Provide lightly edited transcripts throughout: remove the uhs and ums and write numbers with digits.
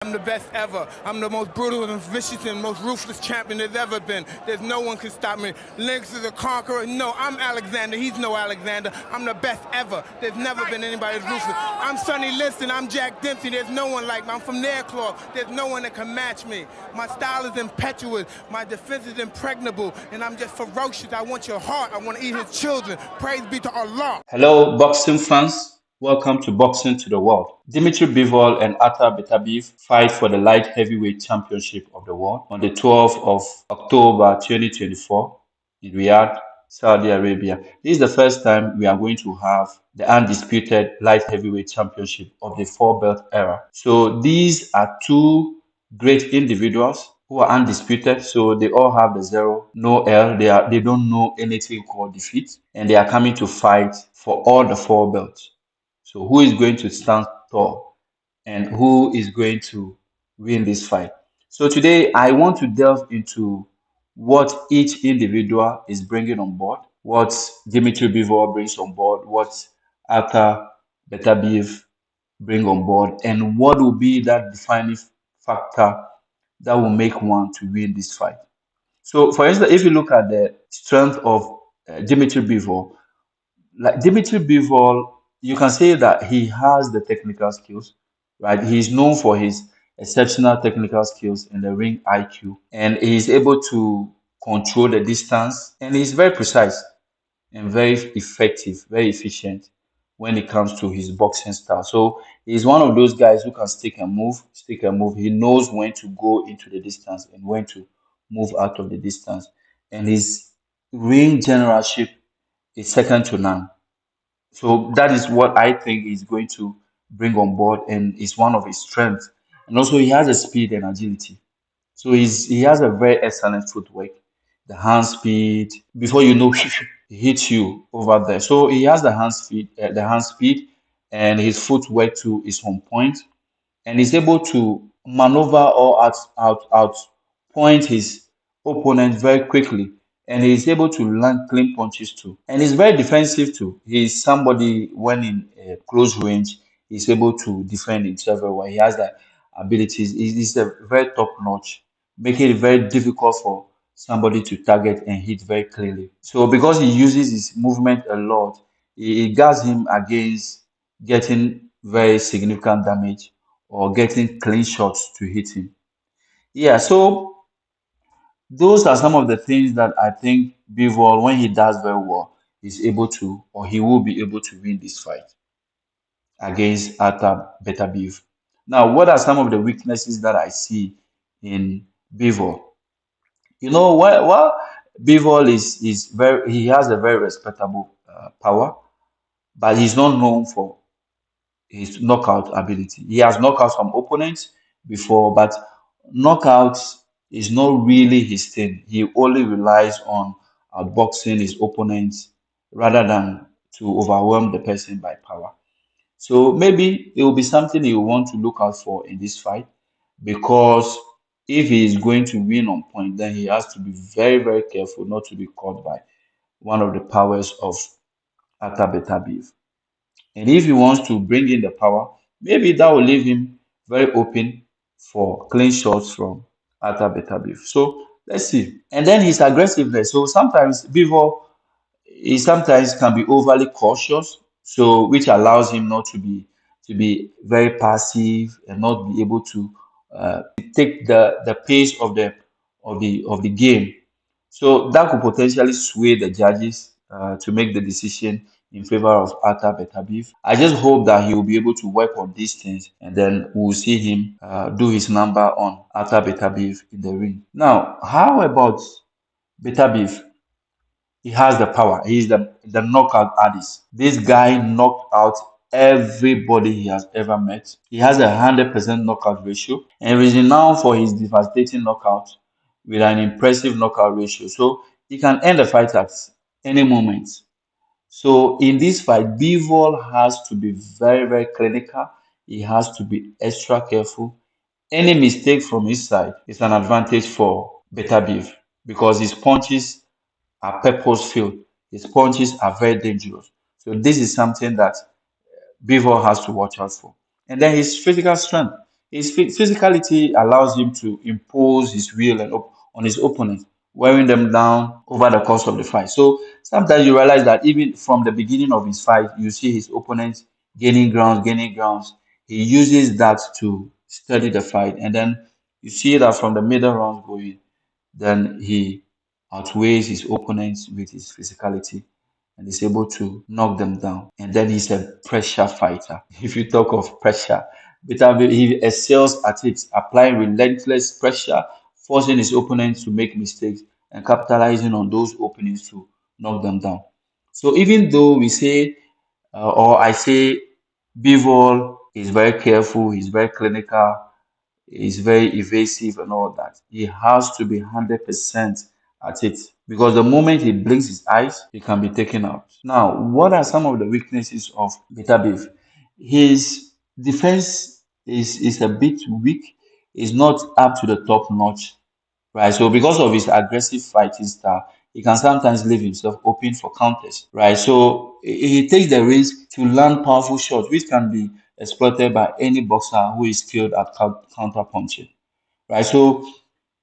I'm the best ever. I'm the most brutal and vicious and most ruthless champion there's ever been. There's no one can stop me. Lynx is a conqueror. No, I'm Alexander. He's no Alexander. I'm the best ever. There's never been anybody as ruthless. I'm Sonny Liston. I'm Jack Dempsey. There's no one like me. I'm from Nairclaw. There's no one that can match me. My style is impetuous. My defense is impregnable. And I'm just ferocious. I want your heart. I want to eat his children. Praise be to Allah. Hello, boxing fans. Welcome to Boxing to the World. Dmitry Bivol and Artur Beterbiev fight for the light heavyweight championship of the world on the 12th of October 2024 in Riyadh, Saudi Arabia. This is the first time we are going to have the undisputed light heavyweight championship of the four-belt era. So these are two great individuals who are undisputed. So they all have the zero, no L. They don't know anything called defeat, and they are coming to fight for all the four belts. So who is going to stand tall and who is going to win this fight? So today I want to delve into what each individual is bringing on board, what Dmitry Bivol brings on board, what Artur Beterbiev bring on board, and what will be that defining factor that will make one to win this fight. So, for instance, if you look at the strength of Dmitry Bivol, like Dmitry Bivol, you can say that he has the technical skills, right? He's known for his exceptional technical skills in the ring IQ, and he's able to control the distance, and he's very precise and very effective, very efficient when it comes to his boxing style. So he's one of those guys who can stick and move. He knows when to go into the distance and when to move out of the distance. And his ring generalship is second to none. So that is what I think he's going to bring on board, and is one of his strengths. And also he has a speed and agility. So he has a very excellent footwork, the hand speed. Before you know, he hits you over there. So he has the hand speed, and his footwork too is on point, and he's able to maneuver or out point his opponent very quickly, and he's able to land clean punches too, and he's very defensive too. He's somebody when in close range, he's able to defend himself very well. He has the abilities. He's a very top notch, making it very difficult for somebody to target and hit very clearly. So because he uses his movement a lot, it guards him against getting very significant damage or getting clean shots to hit him. Yeah, so those are some of the things that I think Bivol, when he does very well, is able to, or he will be able to win this fight against Artur Beterbiev. Now, what are some of the weaknesses that I see in Bivol? You know, while Bivol is very, he has a very respectable power, but he's not known for his knockout ability. He has knocked out some opponents before, but knockouts is not really his thing. He only relies on outboxing his opponents rather than to overwhelm the person by power. So maybe it will be something you want to look out for in this fight, because if he is going to win on point, then he has to be very, very careful not to be caught by one of the powers of Artur Beterbiev. And if he wants to bring in the power, maybe that will leave him very open for clean shots from Artur Beterbiev. So let's see. And then his aggressiveness. So sometimes Bivol, he sometimes can be overly cautious, so which allows him not to be very passive and not be able to take the pace of the game. So that could potentially sway the judges to make the decision in favor of Artur Beterbiev. I just hope that he will be able to work on these things, and then we'll see him do his number on Artur Beterbiev in the ring. Now, how about Beterbiev? He has the power. He is the knockout artist. This guy knocked out everybody he has ever met. He has 100% knockout ratio, and is renowned for his devastating knockout with an impressive knockout ratio. So he can end the fight at any moment. So in this fight, Bivol has to be very, very clinical. He has to be extra careful. Any mistake from his side is an advantage for Beterbiev, because his punches are purpose filled. His punches are very dangerous. So this is something that Bivol has to watch out for. And then his physical strength. His physicality allows him to impose his will on his opponent, wearing them down over the course of the fight. So sometimes you realize that even from the beginning of his fight, you see his opponent gaining grounds, gaining grounds. He uses that to study the fight, and then you see that from the middle rounds going, then he outweighs his opponents with his physicality and is able to knock them down. And then he's a pressure fighter. If you talk of pressure, Beterbiev, he excels at it, applying relentless pressure, forcing his opponents to make mistakes and capitalizing on those openings to knock them down. So even though we say, or I say, Bivol is very careful, he's very clinical, is very evasive and all that. He has to be 100% at it because the moment he blinks his eyes, he can be taken out. Now, what are some of the weaknesses of Beterbiev? His defense is a bit weak, is not up to the top notch, right? So because of his aggressive fighting style, he can sometimes leave himself open for counters, right? So he takes the risk to land powerful shots, which can be exploited by any boxer who is skilled at counter punching, right? So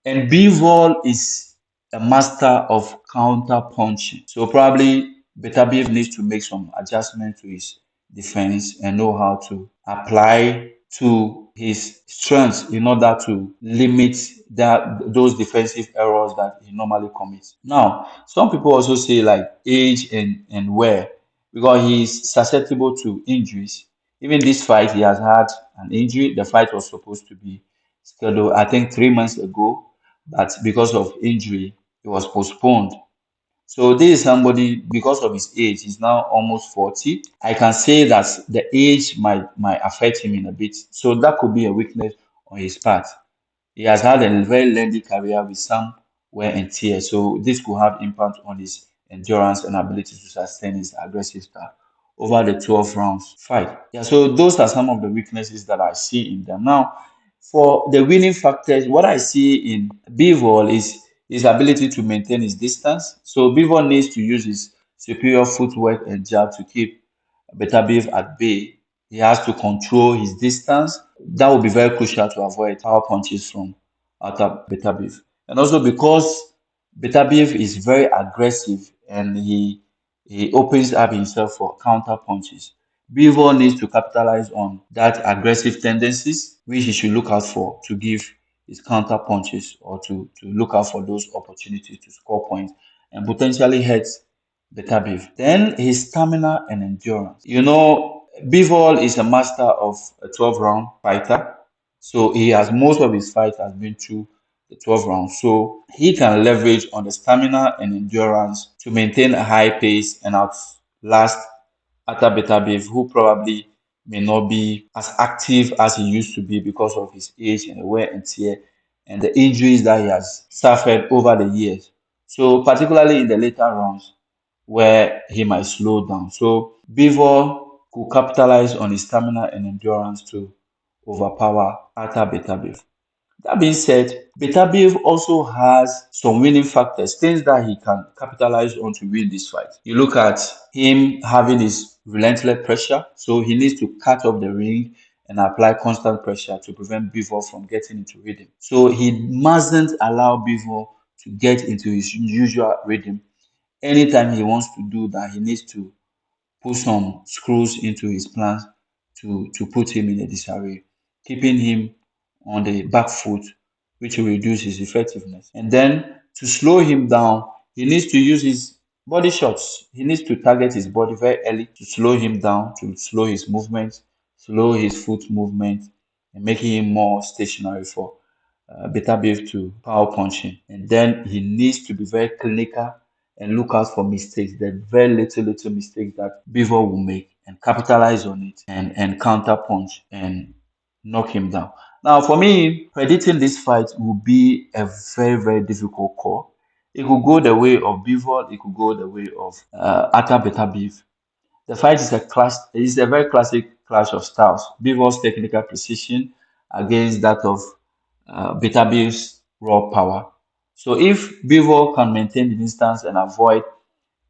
and Bivol is a master of counter punching. So probably Beterbiev needs to make some adjustment to his defense and know how to apply to his strengths in order to limit those defensive errors that he normally commits. Now, some people also say like age and wear because he's susceptible to injuries. Even this fight, he has had an injury. The fight was supposed to be scheduled, I think, 3 months ago, but because of injury, it was postponed. So this is somebody because of his age, he's now almost 40. I can say that the age might affect him in a bit. So that could be a weakness on his part. He has had a very lengthy career with some wear and tear, so this could have impact on his endurance and ability to sustain his aggressive style over the 12 rounds fight. Yeah, so those are some of the weaknesses that I see in them. Now, for the winning factors, what I see in Bivol is his ability to maintain his distance. So Bivol needs to use his superior footwork and jab to keep Beterbiev at bay. He has to control his distance. That will be very crucial to avoid power punches from Artur Beterbiev. And also because Beterbiev is very aggressive and he opens up himself for counter punches. Bivol needs to capitalize on that aggressive tendencies, which he should look out for to give his counter punches or to look out for those opportunities to score points and potentially hurt Beterbiev. Then his stamina and endurance. You know, Bivol is a master of a 12 round fighter. So he has most of his fights has been through the 12 rounds. So he can leverage on the stamina and endurance to maintain a high pace and outlast Artur Beterbiev, who probably may not be as active as he used to be because of his age and the wear and tear and the injuries that he has suffered over the years. So particularly in the later rounds, where he might slow down. So Bivol could capitalize on his stamina and endurance to overpower Artur Beterbiev. That being said, Beterbiev also has some winning factors, things that he can capitalize on to win this fight. You look at him having his relentless pressure, so he needs to cut off the ring and apply constant pressure to prevent Bivol from getting into rhythm. So he mustn't allow Bivol to get into his usual rhythm. Anytime he wants to do that, he needs to put some screws into his plans to put him in a disarray, keeping him on the back foot, which will reduce his effectiveness. And then to slow him down, he needs to use his body shots. He needs to target his body very early to slow him down, to slow his movement, slow his foot movement, and making him more stationary for Beterbiev to power punch him. And then he needs to be very clinical and look out for mistakes, the very little mistakes that Bivol will make and capitalize on it and counter punch and knock him down. Now, for me, predicting this fight will be a very difficult call. It could go the way of Bivol, it could go the way of Artur Beterbiev. The fight is a very classic clash of styles. Bivol's technical precision against that of Beterbiev's raw power. So if Bivol can maintain the distance and avoid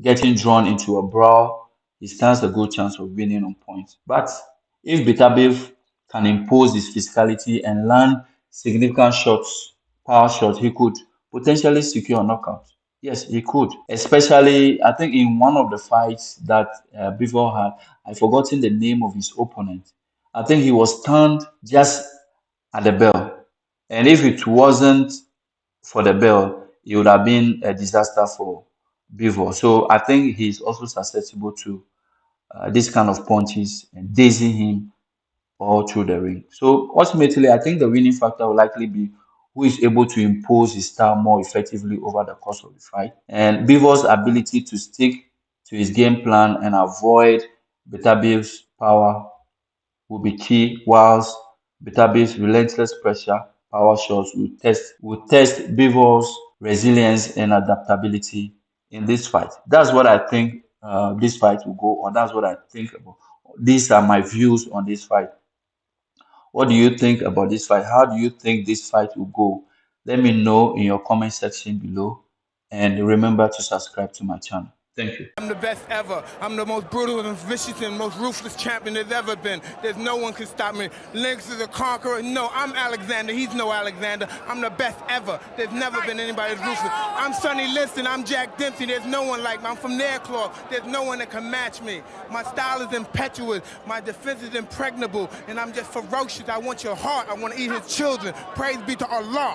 getting drawn into a brawl, he stands a good chance of winning on points. But if Beterbiev can impose his physicality and land significant shots, power shots, he could potentially secure a knockout. Yes, he could. Especially, I think in one of the fights that Bivol had, I've forgotten the name of his opponent. I think he was stunned just at the bell. And if it wasn't for the bell, it would have been a disaster for Bivol. So I think he's also susceptible to this kind of punches and dazing him all through the ring. So ultimately, I think the winning factor will likely be who is able to impose his style more effectively over the course of the fight. And Bivol's ability to stick to his game plan and avoid Beterbiev's power will be key, whilst Beterbiev's relentless pressure, power shots will test Bivol's resilience and adaptability in this fight. That's what I think this fight will go on. That's what I think about. These are my views on this fight. What do you think about this fight? How do you think this fight will go? Let me know in your comment section below. And remember to subscribe to my channel. Thank you. I'm the best ever. I'm the most brutal and vicious and most ruthless champion there's ever been. There's no one can stop me. Lynx is a conqueror. No, I'm Alexander. He's no Alexander. I'm the best ever. There's never been anybody as ruthless. I'm Sonny Liston. I'm Jack Dempsey. There's no one like me. I'm from Nairclaw. There's no one that can match me. My style is impetuous. My defense is impregnable. And I'm just ferocious. I want your heart. I want to eat his children. Praise be to Allah.